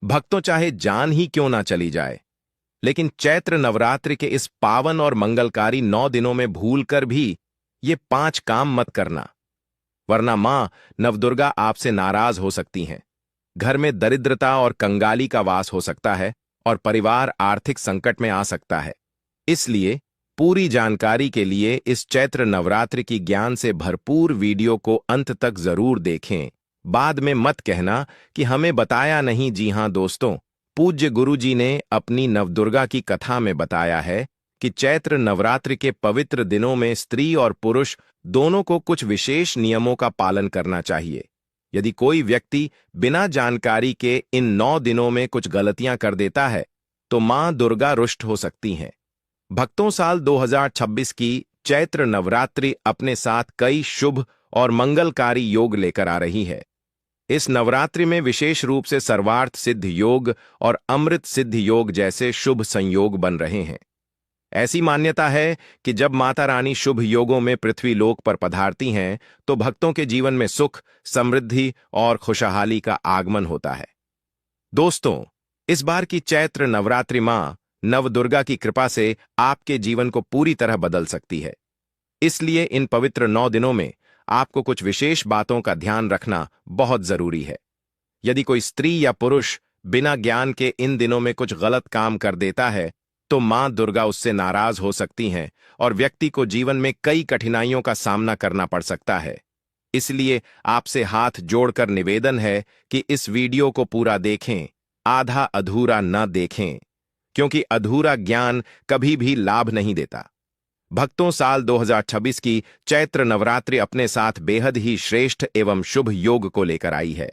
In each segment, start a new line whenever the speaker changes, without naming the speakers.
भक्तों चाहे जान ही क्यों ना चली जाए, लेकिन चैत्र नवरात्रि के इस पावन और मंगलकारी 9 दिनों में भूल कर भी ये 5 काम मत करना, वरना मां नवदुर्गा आपसे नाराज हो सकती हैं। घर में दरिद्रता और कंगाली का वास हो सकता है और परिवार आर्थिक संकट में आ सकता है। इसलिए पूरी जानकारी के लिए इस चैत्र नवरात्रि की ज्ञान से भरपूर वीडियो को अंत तक जरूर देखें। बाद में मत कहना कि हमें बताया नहीं। जी हां दोस्तों, पूज्य गुरु जी ने अपनी नवदुर्गा की कथा में बताया है कि चैत्र नवरात्रि के पवित्र दिनों में स्त्री और पुरुष दोनों को कुछ विशेष नियमों का पालन करना चाहिए। यदि कोई व्यक्ति बिना जानकारी के इन 9 दिनों में कुछ गलतियां कर देता है तो मां दुर्गा रुष्ट हो सकती हैं। भक्तों, साल 2026 की चैत्र नवरात्रि अपने साथ कई शुभ और मंगलकारी योग लेकर आ रही है। इस नवरात्रि में विशेष रूप से सर्वार्थ सिद्ध योग और अमृत सिद्ध योग जैसे शुभ संयोग बन रहे हैं। ऐसी मान्यता है कि जब माता रानी शुभ योगों में पृथ्वी लोक पर पधारती हैं तो भक्तों के जीवन में सुख, समृद्धि और खुशहाली का आगमन होता है। दोस्तों, इस बार की चैत्र नवरात्रि मां नवदुर्गा की कृपा से आपके जीवन को पूरी तरह बदल सकती है। इसलिए इन पवित्र 9 दिनों में आपको कुछ विशेष बातों का ध्यान रखना बहुत जरूरी है। यदि कोई स्त्री या पुरुष बिना ज्ञान के इन दिनों में कुछ गलत काम कर देता है तो मां दुर्गा उससे नाराज हो सकती हैं और व्यक्ति को जीवन में कई कठिनाइयों का सामना करना पड़ सकता है। इसलिए आपसे हाथ जोड़कर निवेदन है कि इस वीडियो को पूरा देखें, आधा अधूरा न देखें, क्योंकि अधूरा ज्ञान कभी भी लाभ नहीं देता। भक्तों, साल 2026 की चैत्र नवरात्रि अपने साथ बेहद ही श्रेष्ठ एवं शुभ योग को लेकर आई है,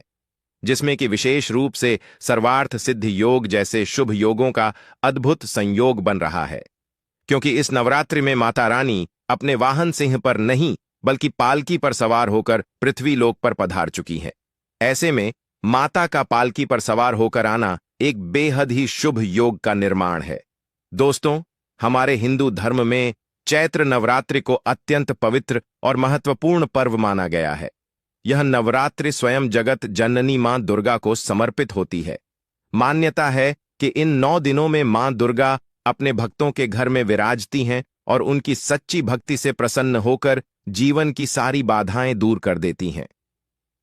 जिसमें कि विशेष रूप से सर्वार्थ सिद्ध योग जैसे शुभ योगों का अद्भुत संयोग बन रहा है। क्योंकि इस नवरात्रि में माता रानी अपने वाहन सिंह पर नहीं बल्कि पालकी पर सवार होकर पृथ्वी लोक पर पधार चुकी है। ऐसे में माता का पालकी पर सवार होकर आना एक बेहद ही शुभ योग का निर्माण है। दोस्तों, हमारे हिंदू धर्म में चैत्र नवरात्रि को अत्यंत पवित्र और महत्वपूर्ण पर्व माना गया है। यह नवरात्रि स्वयं जगत जननी मां दुर्गा को समर्पित होती है। मान्यता है कि इन 9 दिनों में मां दुर्गा अपने भक्तों के घर में विराजती हैं और उनकी सच्ची भक्ति से प्रसन्न होकर जीवन की सारी बाधाएं दूर कर देती हैं।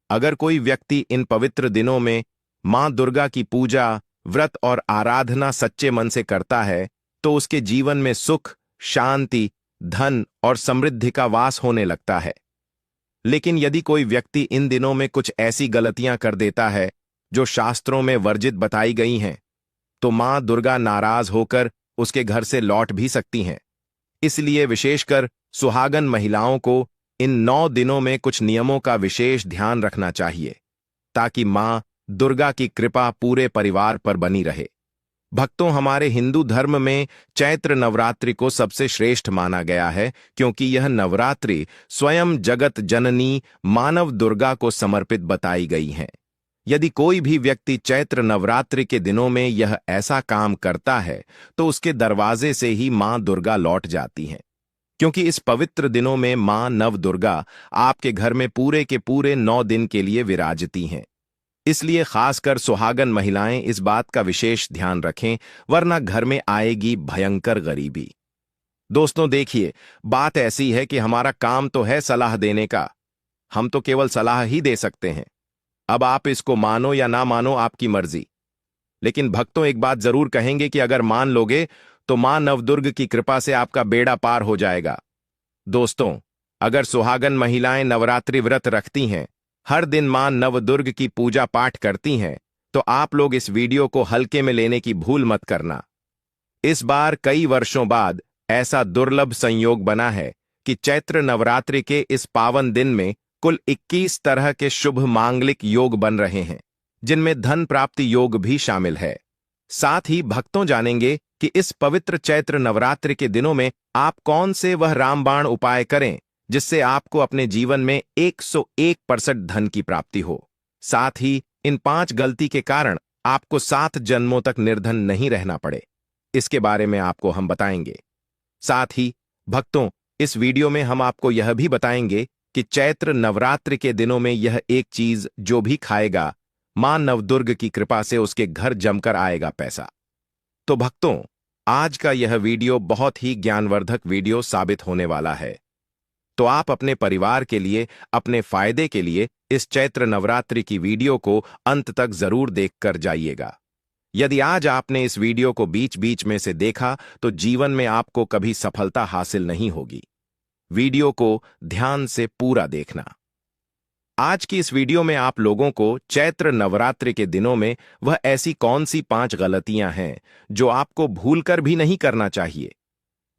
अगर कोई व्यक्ति इन पवित्र दिनों में मां दुर्गा की पूजा, व्रत और आराधना सच्चे मन से करता है तो उसके जीवन में सुख, शांति, धन और समृद्धि का वास होने लगता है। लेकिन यदि कोई व्यक्ति इन दिनों में कुछ ऐसी गलतियां कर देता है जो शास्त्रों में वर्जित बताई गई हैं, तो मां दुर्गा नाराज होकर उसके घर से लौट भी सकती हैं। इसलिए विशेषकर सुहागन महिलाओं को इन 9 दिनों में कुछ नियमों का विशेष ध्यान रखना चाहिए, ताकि मां दुर्गा की कृपा पूरे परिवार पर बनी रहे। भक्तों, हमारे हिंदू धर्म में चैत्र नवरात्रि को सबसे श्रेष्ठ माना गया है, क्योंकि यह नवरात्रि स्वयं जगत जननी मानव दुर्गा को समर्पित बताई गई है। यदि कोई भी व्यक्ति चैत्र नवरात्रि के दिनों में यह ऐसा काम करता है तो उसके दरवाजे से ही मां दुर्गा लौट जाती हैं, क्योंकि इस पवित्र दिनों में मां नव दुर्गा आपके घर में पूरे के पूरे 9 दिन के लिए विराजती हैं। इसलिए खासकर सुहागन महिलाएं इस बात का विशेष ध्यान रखें, वरना घर में आएगी भयंकर गरीबी। दोस्तों देखिए, बात ऐसी है कि हमारा काम तो है सलाह देने का, हम तो केवल सलाह ही दे सकते हैं। अब आप इसको मानो या ना मानो, आपकी मर्जी। लेकिन भक्तों, एक बात जरूर कहेंगे कि अगर मान लोगे तो मां नवदुर्ग की कृपा से आपका बेड़ा पार हो जाएगा। दोस्तों, अगर सुहागन महिलाएं नवरात्रि व्रत रखती हैं, हर दिन मां नवदुर्ग की पूजा पाठ करती हैं, तो आप लोग इस वीडियो को हल्के में लेने की भूल मत करना। इस बार कई वर्षों बाद ऐसा दुर्लभ संयोग बना है कि चैत्र नवरात्रि के इस पावन दिन में कुल 21 तरह के शुभ मांगलिक योग बन रहे हैं, जिनमें धन प्राप्ति योग भी शामिल है। साथ ही भक्तों जानेंगे कि इस पवित्र चैत्र नवरात्रि के दिनों में आप कौन से वह रामबाण उपाय करें जिससे आपको अपने जीवन में 101% धन की प्राप्ति हो। साथ ही इन 5 गलती के कारण आपको 7 जन्मों तक निर्धन नहीं रहना पड़े, इसके बारे में आपको हम बताएंगे। साथ ही भक्तों, इस वीडियो में हम आपको यह भी बताएंगे कि चैत्र नवरात्रि के दिनों में यह एक चीज जो भी खाएगा मां नवदुर्ग की कृपा से उसके घर जमकर आएगा पैसा। तो भक्तों, आज का यह वीडियो बहुत ही ज्ञानवर्धक वीडियो साबित होने वाला है। तो आप अपने परिवार के लिए, अपने फायदे के लिए इस चैत्र नवरात्रि की वीडियो को अंत तक जरूर देखकर जाइएगा। यदि आज आपने इस वीडियो को बीच बीच में से देखा तो जीवन में आपको कभी सफलता हासिल नहीं होगी। वीडियो को ध्यान से पूरा देखना। आज की इस वीडियो में आप लोगों को चैत्र नवरात्रि के दिनों में वह ऐसी कौन सी 5 गलतियां हैं जो आपको भूलकर भी नहीं करना चाहिए।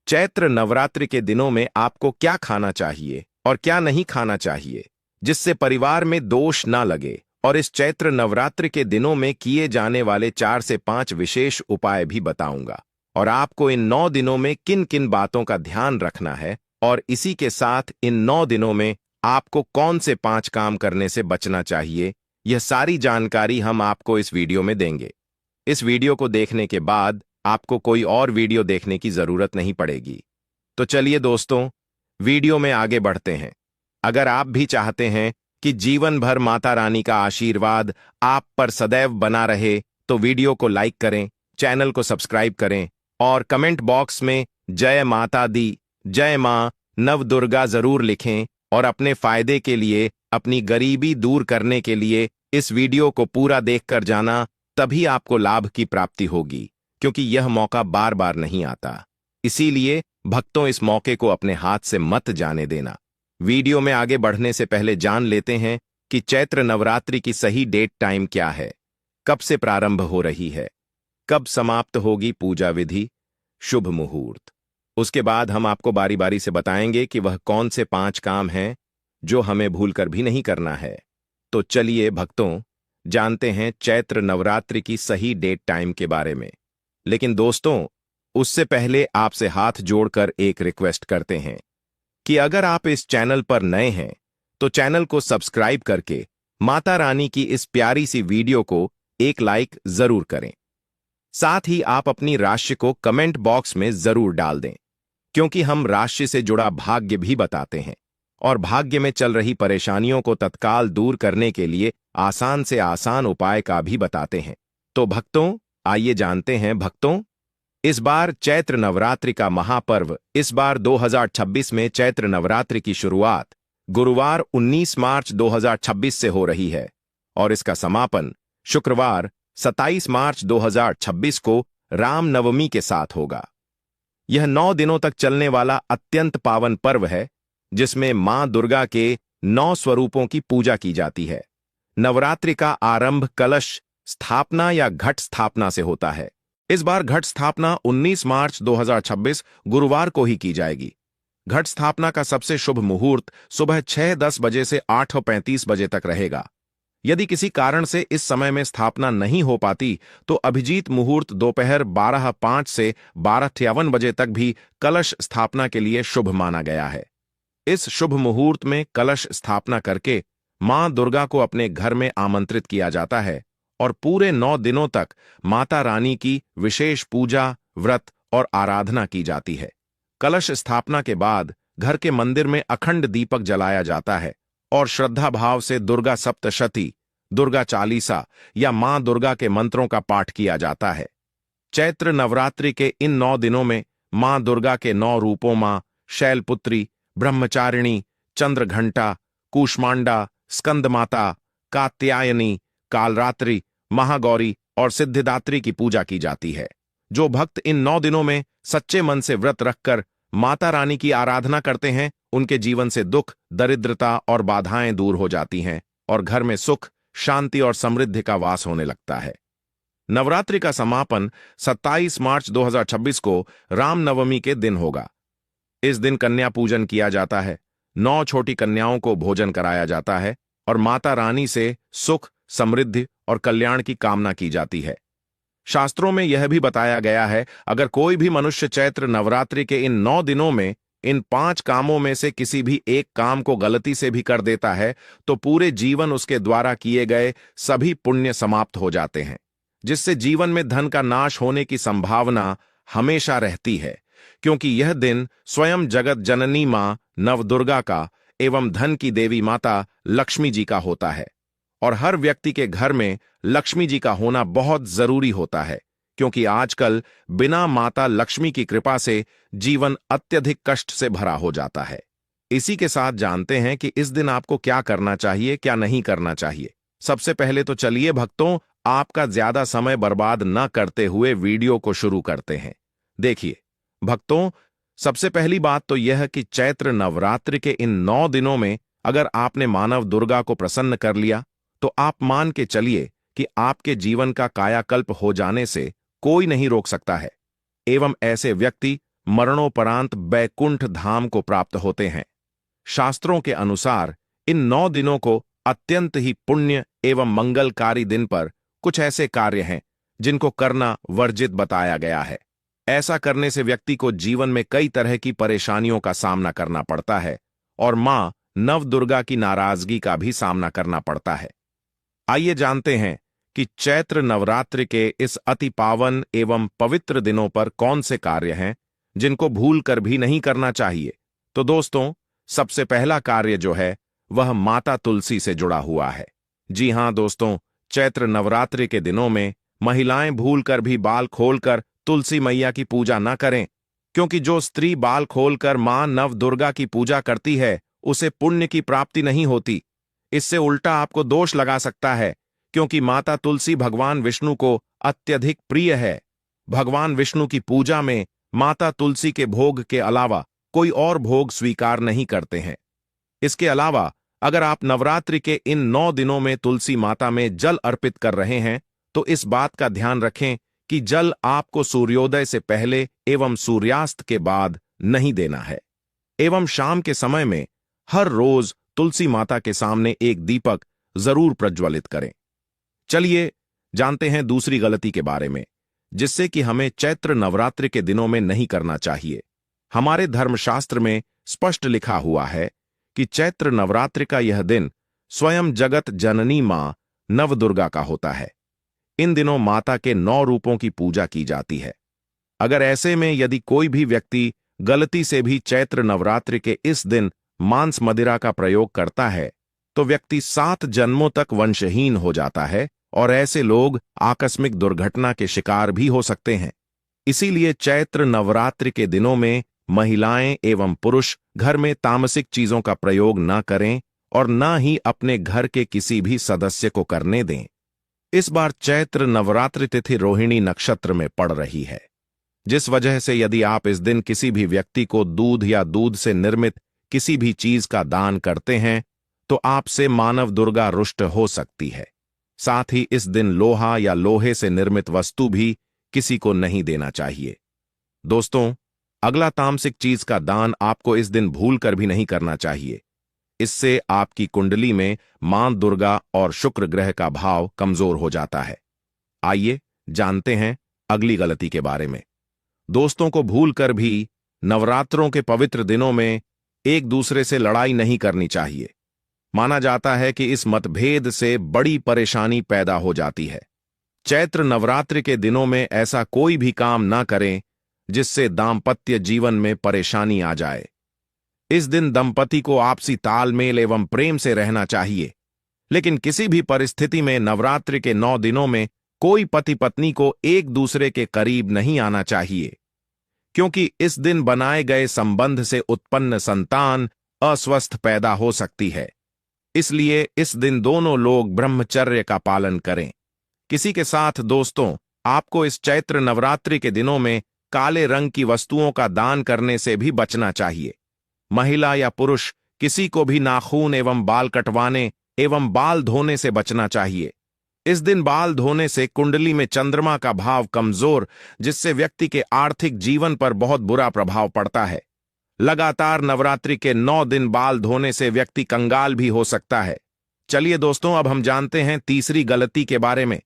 चैत्र नवरात्रि के दिनों में आपको क्या खाना चाहिए और क्या नहीं खाना चाहिए जिससे परिवार में दोष ना लगे, और इस चैत्र नवरात्रि के दिनों में किए जाने वाले 4 से 5 विशेष उपाय भी बताऊंगा, और आपको इन 9 दिनों में किन किन बातों का ध्यान रखना है, और इसी के साथ इन 9 दिनों में आपको कौन से 5 काम करने से बचना चाहिए। यह सारी जानकारी हम आपको इस वीडियो में देंगे। इस वीडियो को देखने के बाद आपको कोई और वीडियो देखने की जरूरत नहीं पड़ेगी। तो चलिए दोस्तों, वीडियो में आगे बढ़ते हैं। अगर आप भी चाहते हैं कि जीवन भर माता रानी का आशीर्वाद आप पर सदैव बना रहे, तो वीडियो को लाइक करें, चैनल को सब्सक्राइब करें और कमेंट बॉक्स में जय माता दी, जय मां नवदुर्गा जरूर लिखें, और अपने फायदे के लिए, अपनी गरीबी दूर करने के लिए इस वीडियो को पूरा देखकर जाना, तभी आपको लाभ की प्राप्ति होगी, क्योंकि यह मौका बार बार नहीं आता। इसीलिए भक्तों, इस मौके को अपने हाथ से मत जाने देना। वीडियो में आगे बढ़ने से पहले जान लेते हैं कि चैत्र नवरात्रि की सही डेट टाइम क्या है, कब से प्रारंभ हो रही है, कब समाप्त होगी पूजा विधि, शुभ मुहूर्त। उसके बाद हम आपको बारी बारी से बताएंगे कि वह कौन से 5 काम हैं जो हमें भूलकर भी नहीं करना है। तो चलिए भक्तों, जानते हैं चैत्र नवरात्रि की सही डेट टाइम के बारे में। लेकिन दोस्तों, उससे पहले आपसे हाथ जोड़कर एक रिक्वेस्ट करते हैं कि अगर आप इस चैनल पर नए हैं तो चैनल को सब्सक्राइब करके माता रानी की इस प्यारी सी वीडियो को एक लाइक जरूर करें। साथ ही आप अपनी राशि को कमेंट बॉक्स में जरूर डाल दें, क्योंकि हम राशि से जुड़ा भाग्य भी बताते हैं और भाग्य में चल रही परेशानियों को तत्काल दूर करने के लिए आसान से आसान उपाय का भी बताते हैं। तो भक्तों, आइए जानते हैं भक्तों, इस बार चैत्र नवरात्रि का महापर्व, इस बार 2026 में चैत्र नवरात्रि की शुरुआत गुरुवार 19 मार्च 2026 से हो रही है और इसका समापन शुक्रवार 27 मार्च 2026 को रामनवमी के साथ होगा। यह 9 दिनों तक चलने वाला अत्यंत पावन पर्व है, जिसमें मां दुर्गा के 9 स्वरूपों की पूजा की जाती है। नवरात्रि का आरंभ कलश स्थापना या घट स्थापना से होता है। इस बार घट स्थापना 19 मार्च 2026 गुरुवार को ही की जाएगी। घट स्थापना का सबसे शुभ मुहूर्त सुबह 6:10 बजे से 8:35 बजे तक रहेगा। यदि किसी कारण से इस समय में स्थापना नहीं हो पाती तो अभिजीत मुहूर्त दोपहर 12:05 से 12:53 बजे तक भी कलश स्थापना के लिए शुभ माना गया है। इस शुभ मुहूर्त में कलश स्थापना करके मां दुर्गा को अपने घर में आमंत्रित किया जाता है और पूरे 9 दिनों तक माता रानी की विशेष पूजा, व्रत और आराधना की जाती है। कलश स्थापना के बाद घर के मंदिर में अखंड दीपक जलाया जाता है और श्रद्धा भाव से दुर्गा सप्तशती, दुर्गा चालीसा या मां दुर्गा के मंत्रों का पाठ किया जाता है। चैत्र नवरात्रि के इन 9 दिनों में मां दुर्गा के 9 रूपों मां शैलपुत्री, ब्रह्मचारिणी, चंद्रघंटा, कूष्मांडा, स्कंदमाता, कात्यायनी, कालरात्रि, महागौरी और सिद्धिदात्री की पूजा की जाती है। जो भक्त इन 9 दिनों में सच्चे मन से व्रत रखकर माता रानी की आराधना करते हैं, उनके जीवन से दुख, दरिद्रता और बाधाएं दूर हो जाती हैं और घर में सुख, शांति और समृद्धि का वास होने लगता है। नवरात्रि का समापन 27 मार्च 2026 को रामनवमी के दिन होगा। इस दिन कन्या पूजन किया जाता है, 9 छोटी कन्याओं को भोजन कराया जाता है और माता रानी से सुख, समृद्धि और कल्याण की कामना की जाती है। शास्त्रों में यह भी बताया गया है, अगर कोई भी मनुष्य चैत्र नवरात्रि के इन 9 दिनों में इन 5 कामों में से किसी भी एक काम को गलती से भी कर देता है तो पूरे जीवन उसके द्वारा किए गए सभी पुण्य समाप्त हो जाते हैं, जिससे जीवन में धन का नाश होने की संभावना हमेशा रहती है, क्योंकि यह दिन स्वयं जगत जननी मां नवदुर्गा का एवं धन की देवी माता लक्ष्मी जी का होता है और हर व्यक्ति के घर में लक्ष्मी जी का होना बहुत जरूरी होता है, क्योंकि आजकल बिना माता लक्ष्मी की कृपा से जीवन अत्यधिक कष्ट से भरा हो जाता है। इसी के साथ जानते हैं कि इस दिन आपको क्या करना चाहिए, क्या नहीं करना चाहिए। सबसे पहले तो चलिए भक्तों, आपका ज्यादा समय बर्बाद न करते हुए वीडियो को शुरू करते हैं। देखिए भक्तों, सबसे पहली बात तो यह कि चैत्र नवरात्रि के इन 9 दिनों में अगर आपने मानव दुर्गा को प्रसन्न कर लिया, तो आप मान के चलिए कि आपके जीवन का कायाकल्प हो जाने से कोई नहीं रोक सकता है, एवं ऐसे व्यक्ति मरणोपरांत बैकुंठ धाम को प्राप्त होते हैं। शास्त्रों के अनुसार इन 9 दिनों को अत्यंत ही पुण्य एवं मंगलकारी दिन पर कुछ ऐसे कार्य हैं जिनको करना वर्जित बताया गया है। ऐसा करने से व्यक्ति को जीवन में कई तरह की परेशानियों का सामना करना पड़ता है और मां नव दुर्गा की नाराजगी का भी सामना करना पड़ता है। आइए जानते हैं कि चैत्र नवरात्रि के इस अति पावन एवं पवित्र दिनों पर कौन से कार्य हैं जिनको भूल कर भी नहीं करना चाहिए। तो दोस्तों, सबसे पहला कार्य जो है वह माता तुलसी से जुड़ा हुआ है। जी हां दोस्तों, चैत्र नवरात्रि के दिनों में महिलाएं भूलकर भी बाल खोलकर तुलसी मैया की पूजा न करें, क्योंकि जो स्त्री बाल खोलकर मां नव दुर्गा की पूजा करती है उसे पुण्य की प्राप्ति नहीं होती। इससे उल्टा आपको दोष लगा सकता है, क्योंकि माता तुलसी भगवान विष्णु को अत्यधिक प्रिय है। भगवान विष्णु की पूजा में माता तुलसी के भोग के अलावा कोई और भोग स्वीकार नहीं करते हैं। इसके अलावा अगर आप नवरात्रि के इन 9 दिनों में तुलसी माता में जल अर्पित कर रहे हैं, तो इस बात का ध्यान रखें कि जल आपको सूर्योदय से पहले एवं सूर्यास्त के बाद नहीं देना है, एवं शाम के समय में हर रोज तुलसी माता के सामने एक दीपक जरूर प्रज्वलित करें। चलिए जानते हैं दूसरी गलती के बारे में, जिससे कि हमें चैत्र नवरात्रि के दिनों में नहीं करना चाहिए। हमारे धर्मशास्त्र में स्पष्ट लिखा हुआ है कि चैत्र नवरात्रि का यह दिन स्वयं जगत जननी मां नव दुर्गा का होता है। इन दिनों माता के 9 रूपों की पूजा की जाती है। अगर ऐसे में यदि कोई भी व्यक्ति गलती से भी चैत्र नवरात्रि के इस दिन मांस मदिरा का प्रयोग करता है, तो व्यक्ति 7 जन्मों तक वंशहीन हो जाता है और ऐसे लोग आकस्मिक दुर्घटना के शिकार भी हो सकते हैं। इसीलिए चैत्र नवरात्रि के दिनों में महिलाएं एवं पुरुष घर में तामसिक चीजों का प्रयोग न करें और न ही अपने घर के किसी भी सदस्य को करने दें। इस बार चैत्र नवरात्रि तिथि रोहिणी नक्षत्र में पड़ रही है, जिस वजह से यदि आप इस दिन किसी भी व्यक्ति को दूध या दूध से निर्मित किसी भी चीज का दान करते हैं, तो आपसे मानव दुर्गा रुष्ट हो सकती है। साथ ही इस दिन लोहा या लोहे से निर्मित वस्तु भी किसी को नहीं देना चाहिए। दोस्तों, अगला तामसिक चीज का दान आपको इस दिन भूल कर भी नहीं करना चाहिए। इससे आपकी कुंडली में मां दुर्गा और शुक्र ग्रह का भाव कमजोर हो जाता है। आइए जानते हैं अगली गलती के बारे में। दोस्तों को भूलकर भी नवरात्रों के पवित्र दिनों में एक दूसरे से लड़ाई नहीं करनी चाहिए। माना जाता है कि इस मतभेद से बड़ी परेशानी पैदा हो जाती है। चैत्र नवरात्रि के दिनों में ऐसा कोई भी काम ना करें जिससे दाम्पत्य जीवन में परेशानी आ जाए। इस दिन दंपति को आपसी तालमेल एवं प्रेम से रहना चाहिए, लेकिन किसी भी परिस्थिति में नवरात्रि के 9 दिनों में कोई पति पत्नी को एक दूसरे के करीब नहीं आना चाहिए, क्योंकि इस दिन बनाए गए संबंध से उत्पन्न संतान अस्वस्थ पैदा हो सकती है। इसलिए इस दिन दोनों लोग ब्रह्मचर्य का पालन करें। किसी के साथ दोस्तों, आपको इस चैत्र नवरात्रि के दिनों में काले रंग की वस्तुओं का दान करने से भी बचना चाहिए। महिला या पुरुष किसी को भी नाखून एवं बाल कटवाने एवं बाल धोने से बचना चाहिए। इस दिन बाल धोने से कुंडली में चंद्रमा का भाव कमजोर, जिससे व्यक्ति के आर्थिक जीवन पर बहुत बुरा प्रभाव पड़ता है। लगातार नवरात्रि के 9 दिन बाल धोने से व्यक्ति कंगाल भी हो सकता है। चलिए दोस्तों, अब हम जानते हैं तीसरी गलती के बारे में,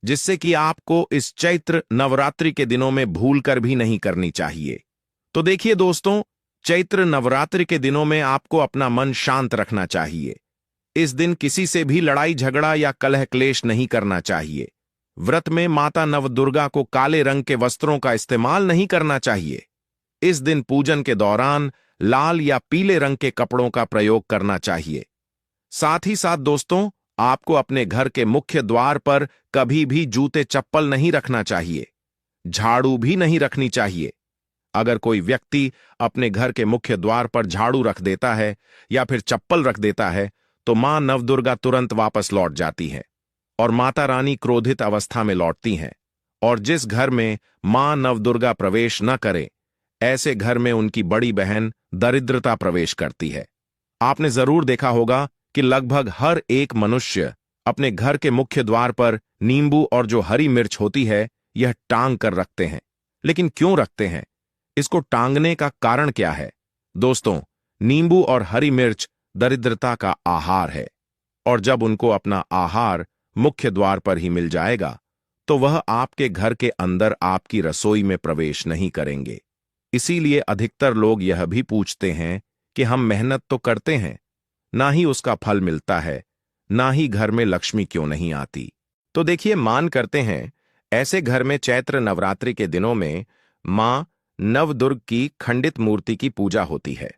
जिससे कि आपको इस चैत्र नवरात्रि के दिनों में भूलकर भी नहीं करनी चाहिए। तो देखिए दोस्तों, चैत्र नवरात्रि के दिनों में आपको अपना मन शांत रखना चाहिए। इस दिन किसी से भी लड़ाई झगड़ा या कलह क्लेश नहीं करना चाहिए। व्रत में माता नवदुर्गा को काले रंग के वस्त्रों का इस्तेमाल नहीं करना चाहिए। इस दिन पूजन के दौरान लाल या पीले रंग के कपड़ों का प्रयोग करना चाहिए। साथ ही साथ दोस्तों, आपको अपने घर के मुख्य द्वार पर कभी भी जूते चप्पल नहीं रखना चाहिए। झाड़ू भी नहीं रखनी चाहिए। अगर कोई व्यक्ति अपने घर के मुख्य द्वार पर झाड़ू रख देता है या फिर चप्पल रख देता है तो मां नवदुर्गा तुरंत वापस लौट जाती है और माता रानी क्रोधित अवस्था में लौटती हैं। और जिस घर में मां नवदुर्गा प्रवेश न करे, ऐसे घर में उनकी बड़ी बहन दरिद्रता प्रवेश करती है। आपने जरूर देखा होगा कि लगभग हर एक मनुष्य अपने घर के मुख्य द्वार पर नींबू और जो हरी मिर्च होती है यह टांग कर रखते हैं। लेकिन क्यों रखते हैं? इसको टांगने का कारण क्या है? दोस्तों, नींबू और हरी मिर्च दरिद्रता का आहार है और जब उनको अपना आहार मुख्य द्वार पर ही मिल जाएगा तो वह आपके घर के अंदर आपकी रसोई में प्रवेश नहीं करेंगे। इसीलिए अधिकतर लोग यह भी पूछते हैं कि हम मेहनत तो करते हैं, ना ही उसका फल मिलता है, ना ही घर में लक्ष्मी क्यों नहीं आती। तो देखिए, मान करते हैं ऐसे घर में चैत्र नवरात्रि के दिनों में मां नवदुर्ग की खंडित मूर्ति की पूजा होती है।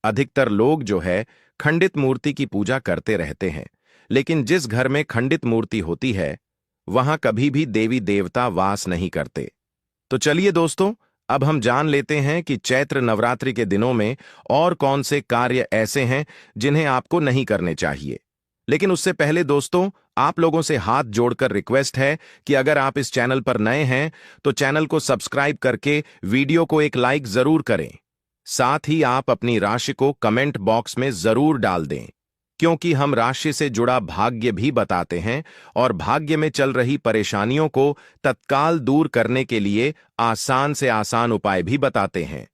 अधिकतर लोग जो है खंडित मूर्ति की पूजा करते रहते हैं, लेकिन जिस घर में खंडित मूर्ति होती है वहां कभी भी देवी देवता वास नहीं करते। तो चलिए दोस्तों, अब हम जान लेते हैं कि चैत्र नवरात्रि के दिनों में और कौन से कार्य ऐसे हैं जिन्हें आपको नहीं करने चाहिए। लेकिन उससे पहले दोस्तों, आप लोगों से हाथ जोड़कर रिक्वेस्ट है कि अगर आप इस चैनल पर नए हैं तो चैनल को सब्सक्राइब करके वीडियो को एक लाइक जरूर करें। साथ ही आप अपनी राशि को कमेंट बॉक्स में जरूर डाल दें, क्योंकि हम राशि से जुड़ा भाग्य भी बताते हैं और भाग्य में चल रही परेशानियों को तत्काल दूर करने के लिए आसान से आसान उपाय भी बताते हैं।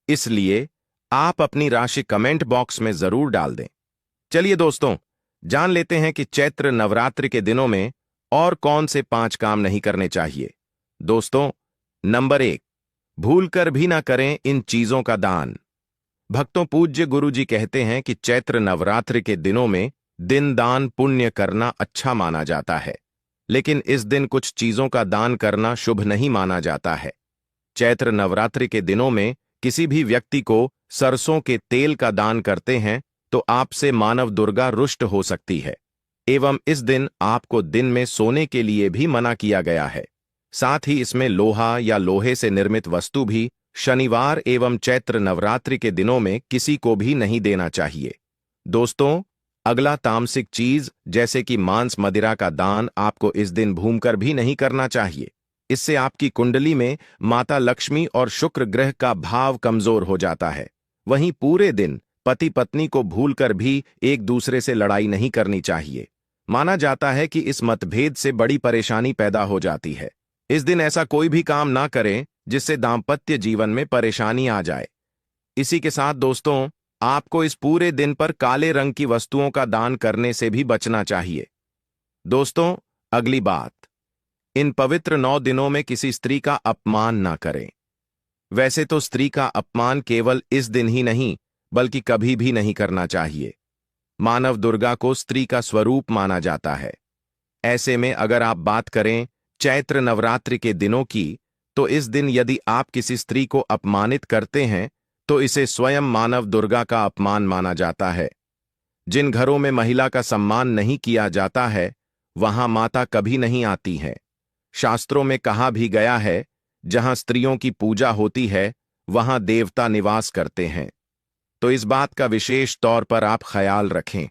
इसलिए आप अपनी राशि कमेंट बॉक्स में जरूर डाल दें। चलिए दोस्तों, जान लेते हैं कि चैत्र नवरात्रि के दिनों में और कौन से 5 काम नहीं करने चाहिए। दोस्तों, नंबर 1, भूलकर भी ना करें इन चीजों का दान। भक्तों, पूज्य गुरु जी कहते हैं कि चैत्र नवरात्रि के दिनों में दिन दान पुण्य करना अच्छा माना जाता है, लेकिन इस दिन कुछ चीजों का दान करना शुभ नहीं माना जाता है। चैत्र नवरात्रि के दिनों में किसी भी व्यक्ति को सरसों के तेल का दान करते हैं तो आपसे मानव दुर्गा रुष्ट हो सकती है, एवं इस दिन आपको दिन में सोने के लिए भी मना किया गया है। साथ ही इसमें लोहा या लोहे से निर्मित वस्तु भी शनिवार एवं चैत्र नवरात्रि के दिनों में किसी को भी नहीं देना चाहिए। दोस्तों, अगला तामसिक चीज जैसे कि मांस मदिरा का दान आपको इस दिन भूलकर भी नहीं करना चाहिए। इससे आपकी कुंडली में माता लक्ष्मी और शुक्र ग्रह का भाव कमजोर हो जाता है। वहीं पूरे दिन पति पत्नी को भूलकर भी एक दूसरे से लड़ाई नहीं करनी चाहिए। माना जाता है कि इस मतभेद से बड़ी परेशानी पैदा हो जाती है। इस दिन ऐसा कोई भी काम ना करें जिससे दाम्पत्य जीवन में परेशानी आ जाए। इसी के साथ दोस्तों, आपको इस पूरे दिन पर काले रंग की वस्तुओं का दान करने से भी बचना चाहिए। दोस्तों, अगली बात, इन पवित्र 9 दिनों में किसी स्त्री का अपमान ना करें। वैसे तो स्त्री का अपमान केवल इस दिन ही नहीं बल्कि कभी भी नहीं करना चाहिए। मानव दुर्गा को स्त्री का स्वरूप माना जाता है। ऐसे में अगर आप बात करें चैत्र नवरात्रि के दिनों की, तो इस दिन यदि आप किसी स्त्री को अपमानित करते हैं तो इसे स्वयं मानव दुर्गा का अपमान माना जाता है। जिन घरों में महिला का सम्मान नहीं किया जाता है वहां माता कभी नहीं आती है। शास्त्रों में कहा भी गया है, जहां स्त्रियों की पूजा होती है वहां देवता निवास करते हैं। तो इस बात का विशेष तौर पर आप ख्याल रखें।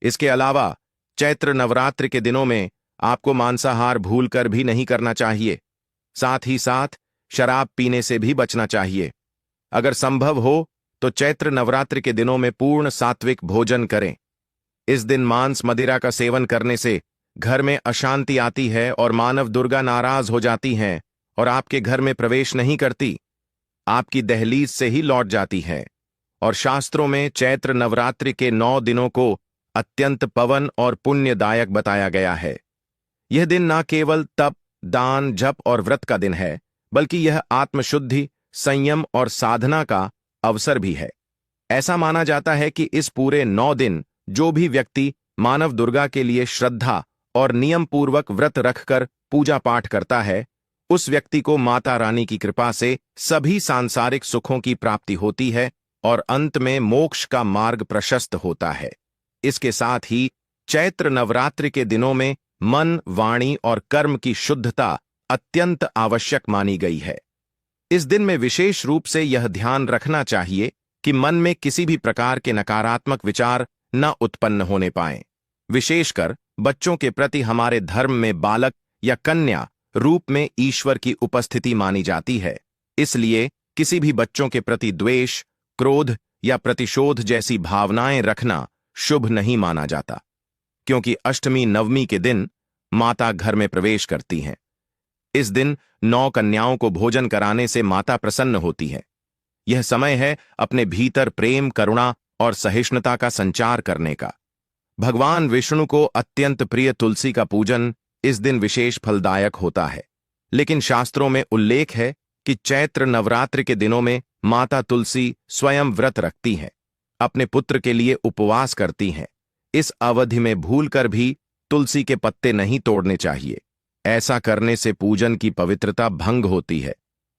इसके अलावा चैत्र नवरात्रि के दिनों में आपको मांसाहार भूलकर भी नहीं करना चाहिए। साथ ही साथ शराब पीने से भी बचना चाहिए। अगर संभव हो तो चैत्र नवरात्रि के दिनों में पूर्ण सात्विक भोजन करें। इस दिन मांस मदिरा का सेवन करने से घर में अशांति आती है और मानव दुर्गा नाराज हो जाती हैं और आपके घर में प्रवेश नहीं करती, आपकी दहलीज से ही लौट जाती है। और शास्त्रों में चैत्र नवरात्रि के 9 दिनों को अत्यंत पवन और पुण्यदायक बताया गया है। यह दिन न केवल तप, दान, जप और व्रत का दिन है, बल्कि यह आत्मशुद्धि, संयम और साधना का अवसर भी है। ऐसा माना जाता है कि इस पूरे 9 दिन जो भी व्यक्ति मानव दुर्गा के लिए श्रद्धा और नियम पूर्वक व्रत रखकर पूजा पाठ करता है, उस व्यक्ति को माता रानी की कृपा से सभी सांसारिक सुखों की प्राप्ति होती है और अंत में मोक्ष का मार्ग प्रशस्त होता है। इसके साथ ही चैत्र नवरात्रि के दिनों में मन, वाणी और कर्म की शुद्धता अत्यंत आवश्यक मानी गई है। इस दिन में विशेष रूप से यह ध्यान रखना चाहिए कि मन में किसी भी प्रकार के नकारात्मक विचार न उत्पन्न होने पाएं। विशेषकर बच्चों के प्रति हमारे धर्म में बालक या कन्या रूप में ईश्वर की उपस्थिति मानी जाती है। इसलिए किसी भी बच्चों के प्रति द्वेष, क्रोध या प्रतिशोध जैसी भावनाएं रखना शुभ नहीं माना जाता, क्योंकि अष्टमी नवमी के दिन माता घर में प्रवेश करती हैं। इस दिन 9 कन्याओं को भोजन कराने से माता प्रसन्न होती है। यह समय है अपने भीतर प्रेम, करुणा और सहिष्णुता का संचार करने का। भगवान विष्णु को अत्यंत प्रिय तुलसी का पूजन इस दिन विशेष फलदायक होता है। लेकिन शास्त्रों में उल्लेख है कि चैत्र नवरात्रि के दिनों में माता तुलसी स्वयं व्रत रखती हैं, अपने पुत्र के लिए उपवास करती हैं। इस अवधि में भूलकर भी तुलसी के पत्ते नहीं तोड़ने चाहिए। ऐसा करने से पूजन की पवित्रता भंग होती है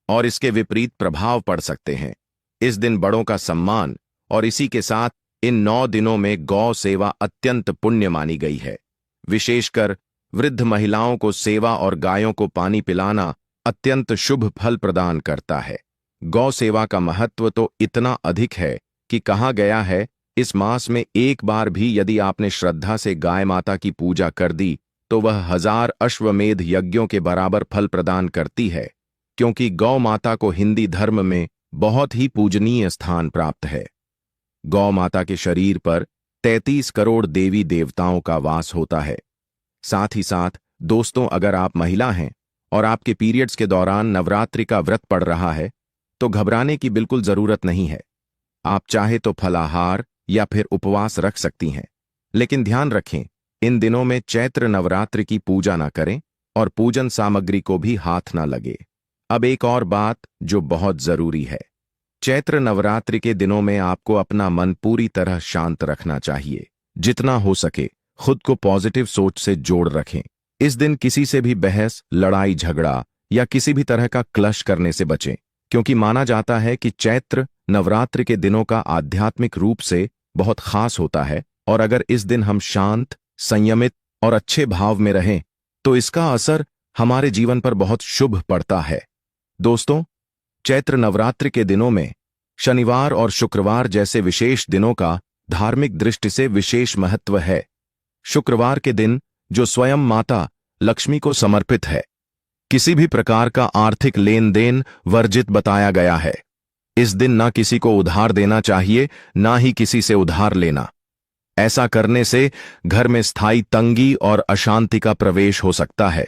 और इसके विपरीत प्रभाव पड़ सकते हैं। इस दिन बड़ों का सम्मान और इसी के साथ इन 9 दिनों में गौ सेवा अत्यंत पुण्य मानी गई है। विशेषकर वृद्ध महिलाओं को सेवा और गायों को पानी पिलाना अत्यंत शुभ फल प्रदान करता है। गौ सेवा का महत्व तो इतना अधिक है कि कहा गया है, इस मास में एक बार भी यदि आपने श्रद्धा से गाय माता की पूजा कर दी तो वह 1000 अश्वमेध यज्ञों के बराबर फल प्रदान करती है, क्योंकि गौ माता को हिंदी धर्म में बहुत ही पूजनीय स्थान प्राप्त है। गौ माता के शरीर पर 33 करोड़ देवी देवताओं का वास होता है। साथ ही साथ दोस्तों, अगर आप महिला हैं और आपके पीरियड्स के दौरान नवरात्रि का व्रत पड़ रहा है तो घबराने की बिल्कुल जरूरत नहीं है। आप चाहे तो फलाहार या फिर उपवास रख सकती हैं, लेकिन ध्यान रखें, इन दिनों में चैत्र नवरात्रि की पूजा ना करें और पूजन सामग्री को भी हाथ ना लगे। अब एक और बात जो बहुत जरूरी है, चैत्र नवरात्रि के दिनों में आपको अपना मन पूरी तरह शांत रखना चाहिए। जितना हो सके खुद को पॉजिटिव सोच से जोड़ रखें। इस दिन किसी से भी बहस, लड़ाई झगड़ा या किसी भी तरह का क्लश करने से बचें, क्योंकि माना जाता है कि चैत्र नवरात्रि के दिनों का आध्यात्मिक रूप से बहुत खास होता है और अगर इस दिन हम शांत, संयमित और अच्छे भाव में रहें तो इसका असर हमारे जीवन पर बहुत शुभ पड़ता है। दोस्तों, चैत्र नवरात्रि के दिनों में शनिवार और शुक्रवार जैसे विशेष दिनों का धार्मिक दृष्टि से विशेष महत्व है। शुक्रवार के दिन जो स्वयं माता लक्ष्मी को समर्पित है, किसी भी प्रकार का आर्थिक लेन देन वर्जित बताया गया है। इस दिन ना किसी को उधार देना चाहिए, ना ही किसी से उधार लेना। ऐसा करने से घर में स्थायी तंगी और अशांति का प्रवेश हो सकता है।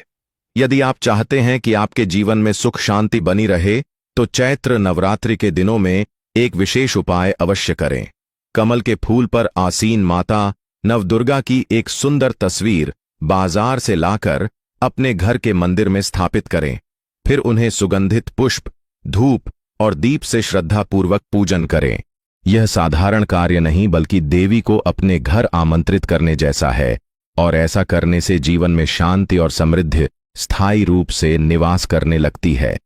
यदि आप चाहते हैं कि आपके जीवन में सुख शांति बनी रहे तो चैत्र नवरात्रि के दिनों में एक विशेष उपाय अवश्य करें। कमल के फूल पर आसीन माता नवदुर्गा की एक सुंदर तस्वीर बाजार से लाकर अपने घर के मंदिर में स्थापित करें। फिर उन्हें सुगंधित पुष्प, धूप और दीप से श्रद्धापूर्वक पूजन करें। यह साधारण कार्य नहीं बल्कि देवी को अपने घर आमंत्रित करने जैसा है और ऐसा करने से जीवन में शांति और समृद्धि स्थायी रूप से निवास करने लगती है।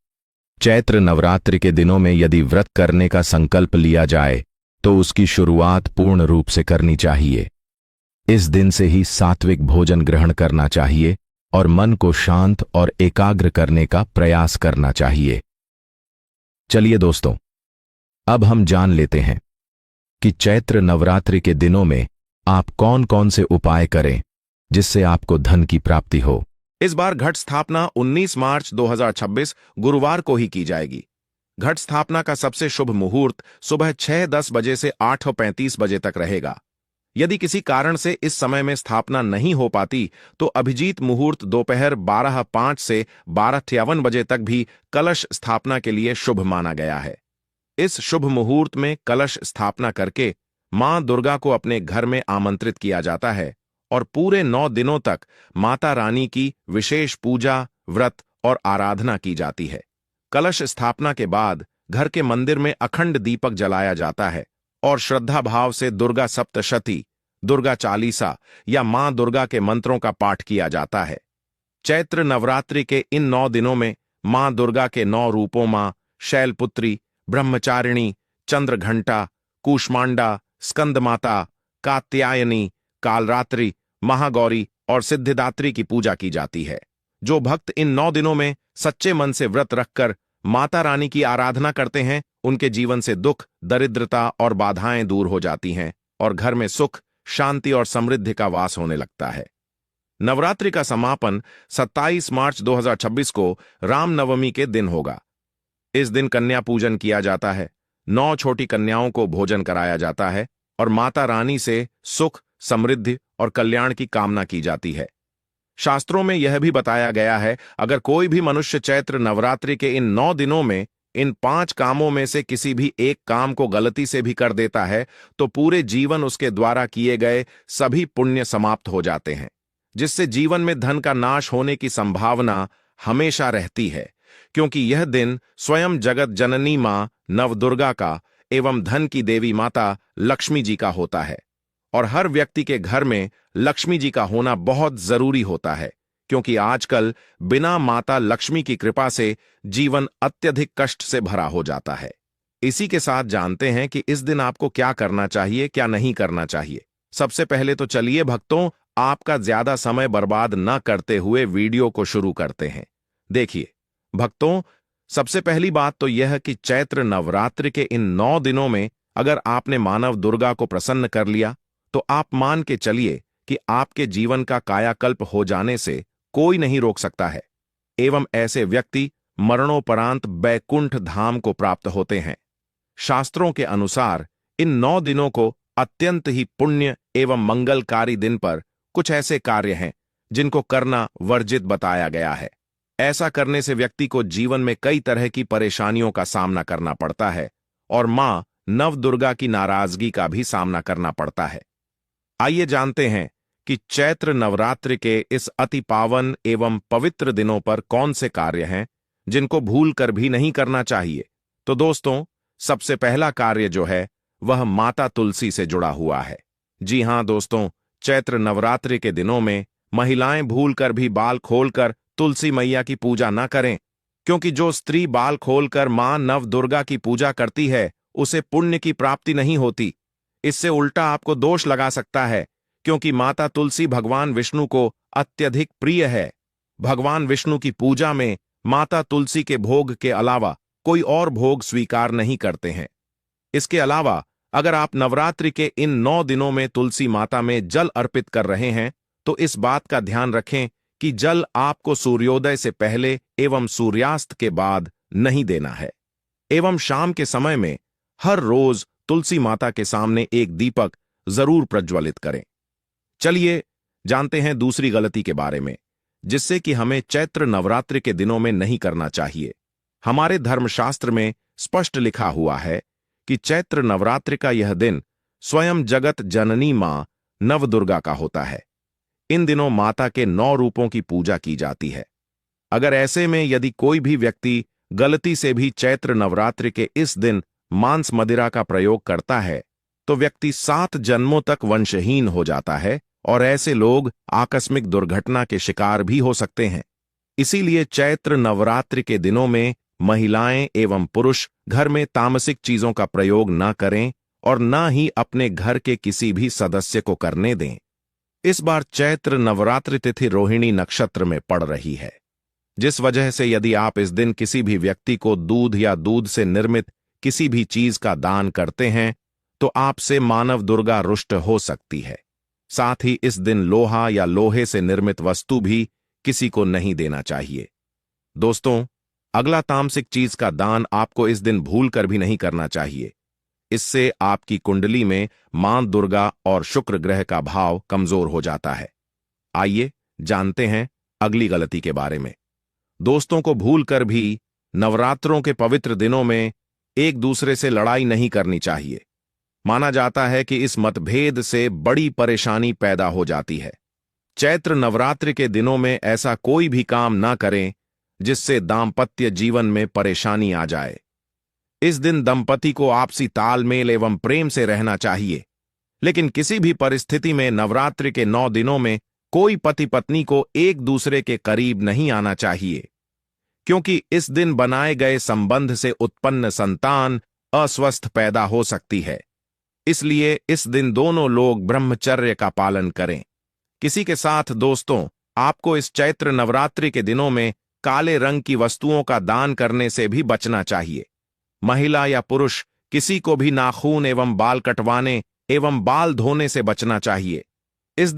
चैत्र नवरात्रि के दिनों में यदि व्रत करने का संकल्प लिया जाए तो उसकी शुरुआत पूर्ण रूप से करनी चाहिए। इस दिन से ही सात्विक भोजन ग्रहण करना चाहिए और मन को शांत और एकाग्र करने का प्रयास करना चाहिए। चलिए दोस्तों, अब हम जान लेते हैं कि चैत्र नवरात्रि के दिनों में आप कौन कौन से उपाय करें जिससे आपको धन की प्राप्ति हो। इस बार घट स्थापना 19 मार्च 2026 गुरुवार को ही की जाएगी। घट स्थापना का सबसे शुभ मुहूर्त सुबह 6:10 बजे से 8:35 बजे तक रहेगा। यदि किसी कारण से इस समय में स्थापना नहीं हो पाती तो अभिजीत मुहूर्त दोपहर 12:05 से 12:53 बजे तक भी कलश स्थापना के लिए शुभ माना गया है। इस शुभ मुहूर्त में कलश स्थापना करके मां दुर्गा को अपने घर में आमंत्रित किया जाता है और पूरे 9 दिनों तक माता रानी की विशेष पूजा, व्रत और आराधना की जाती है। कलश स्थापना के बाद घर के मंदिर में अखंड दीपक जलाया जाता है और श्रद्धा भाव से दुर्गा सप्तशती, दुर्गा चालीसा या मां दुर्गा के मंत्रों का पाठ किया जाता है। चैत्र नवरात्रि के इन 9 दिनों में मां दुर्गा के 9 रूपों मां शैलपुत्री, ब्रह्मचारिणी, चंद्रघंटा, कूष्मांडा, स्कंदमाता, कात्यायनी, कालरात्रि महागौरी और सिद्धिदात्री की पूजा की जाती है। जो भक्त इन 9 दिनों में सच्चे मन से व्रत रखकर माता रानी की आराधना करते हैं, उनके जीवन से दुख, दरिद्रता और बाधाएं दूर हो जाती हैं और घर में सुख, शांति और समृद्धि का वास होने लगता है। नवरात्रि का समापन 27 मार्च 2026 को रामनवमी के दिन होगा। इस दिन कन्या पूजन किया जाता है, 9 छोटी कन्याओं को भोजन कराया जाता है और माता रानी से सुख, समृद्धि और कल्याण की कामना की जाती है। शास्त्रों में यह भी बताया गया है, अगर कोई भी मनुष्य चैत्र नवरात्रि के इन 9 दिनों में इन 5 कामों में से किसी भी एक काम को गलती से भी कर देता है, तो पूरे जीवन उसके द्वारा किए गए सभी पुण्य समाप्त हो जाते हैं, जिससे जीवन में धन का नाश होने की संभावना हमेशा रहती है, क्योंकि यह दिन स्वयं जगत जननी मां नवदुर्गा का एवं धन की देवी माता लक्ष्मी जी का होता है। और हर व्यक्ति के घर में लक्ष्मी जी का होना बहुत जरूरी होता है, क्योंकि आजकल बिना माता लक्ष्मी की कृपा से जीवन अत्यधिक कष्ट से भरा हो जाता है। इसी के साथ जानते हैं कि इस दिन आपको क्या करना चाहिए, क्या नहीं करना चाहिए। सबसे पहले तो चलिए भक्तों, आपका ज्यादा समय बर्बाद न करते हुए वीडियो को शुरू करते हैं। देखिए भक्तों, सबसे पहली बात तो यह कि चैत्र नवरात्रि के इन 9 दिनों में अगर आपने मानव दुर्गा को प्रसन्न कर लिया, तो आप मान के चलिए कि आपके जीवन का कायाकल्प हो जाने से कोई नहीं रोक सकता है, एवं ऐसे व्यक्ति मरणोपरांत बैकुंठ धाम को प्राप्त होते हैं। शास्त्रों के अनुसार इन 9 दिनों को अत्यंत ही पुण्य एवं मंगलकारी दिन पर कुछ ऐसे कार्य हैं जिनको करना वर्जित बताया गया है। ऐसा करने से व्यक्ति को जीवन में कई तरह की परेशानियों का सामना करना पड़ता है और मां नवदुर्गा की नाराजगी का भी सामना करना पड़ता है। आइए जानते हैं कि चैत्र नवरात्रि के इस अति पावन एवं पवित्र दिनों पर कौन से कार्य हैं जिनको भूल कर भी नहीं करना चाहिए। तो दोस्तों, सबसे पहला कार्य जो है वह माता तुलसी से जुड़ा हुआ है। जी हां दोस्तों, चैत्र नवरात्रि के दिनों में महिलाएं भूल कर भी बाल खोलकर तुलसी मैया की पूजा न करें, क्योंकि जो स्त्री बाल खोलकर मां नवदुर्गा की पूजा करती है उसे पुण्य की प्राप्ति नहीं होती। इससे उल्टा आपको दोष लगा सकता है, क्योंकि माता तुलसी भगवान विष्णु को अत्यधिक प्रिय है। भगवान विष्णु की पूजा में माता तुलसी के भोग के अलावा कोई और भोग स्वीकार नहीं करते हैं। इसके अलावा अगर आप नवरात्रि के इन 9 दिनों में तुलसी माता में जल अर्पित कर रहे हैं, तो इस बात का ध्यान रखें कि जल आपको सूर्योदय से पहले एवं सूर्यास्त के बाद नहीं देना है, एवं शाम के समय में हर रोज तुलसी माता के सामने एक दीपक जरूर प्रज्वलित करें। चलिए जानते हैं दूसरी गलती के बारे में, जिससे कि हमें चैत्र नवरात्रि के दिनों में नहीं करना चाहिए। हमारे धर्मशास्त्र में स्पष्ट लिखा हुआ है कि चैत्र नवरात्रि का यह दिन स्वयं जगत जननी मां नवदुर्गा का होता है। इन दिनों माता के 9 रूपों की पूजा की जाती है। अगर ऐसे में यदि कोई भी व्यक्ति गलती से भी चैत्र नवरात्रि के इस दिन मांस मदिरा का प्रयोग करता है, तो व्यक्ति 7 जन्मों तक वंशहीन हो जाता है और ऐसे लोग आकस्मिक दुर्घटना के शिकार भी हो सकते हैं। इसीलिए चैत्र नवरात्रि के दिनों में महिलाएं एवं पुरुष घर में तामसिक चीजों का प्रयोग न करें और न ही अपने घर के किसी भी सदस्य को करने दें। इस बार चैत्र नवरात्रि तिथि रोहिणी नक्षत्र में पड़ रही है, जिस वजह से यदि आप इस दिन किसी भी व्यक्ति को दूध या दूध से निर्मित किसी भी चीज का दान करते हैं, तो आपसे मानव दुर्गा रुष्ट हो सकती है। साथ ही इस दिन लोहा या लोहे से निर्मित वस्तु भी किसी को नहीं देना चाहिए। दोस्तों, अगला तामसिक चीज का दान आपको इस दिन भूल कर भी नहीं करना चाहिए। इससे आपकी कुंडली में मां दुर्गा और शुक्र ग्रह का भाव कमजोर हो जाता है। आइए जानते हैं अगली गलती के बारे में। दोस्तों को भूल कर भी नवरात्रों के पवित्र दिनों में एक दूसरे से लड़ाई नहीं करनी चाहिए। माना जाता है कि इस मतभेद से बड़ी परेशानी पैदा हो जाती है। चैत्र नवरात्रि के दिनों में ऐसा कोई भी काम ना करें जिससे दाम्पत्य जीवन में परेशानी आ जाए। इस दिन दंपति को आपसी तालमेल एवं प्रेम से रहना चाहिए, लेकिन किसी भी परिस्थिति में नवरात्रि के 9 दिनों में कोई पति पत्नी को एक दूसरे के करीब नहीं आना चाहिए, क्योंकि इस दिन बनाए गए संबंध से उत्पन्न संतान अस्वस्थ पैदा हो सकती है। इसलिए इस दिन दोनों लोग ब्रह्मचर्य का पालन करें। किसी के साथ दोस्तों, आपको इस चैत्र नवरात्रि के दिनों में काले रंग की वस्तुओं का दान करने से भी बचना चाहिए। महिला या पुरुष किसी को भी नाखून एवं बाल कटवाने एवं बाल धोने से बचना चाहिए। इस दिन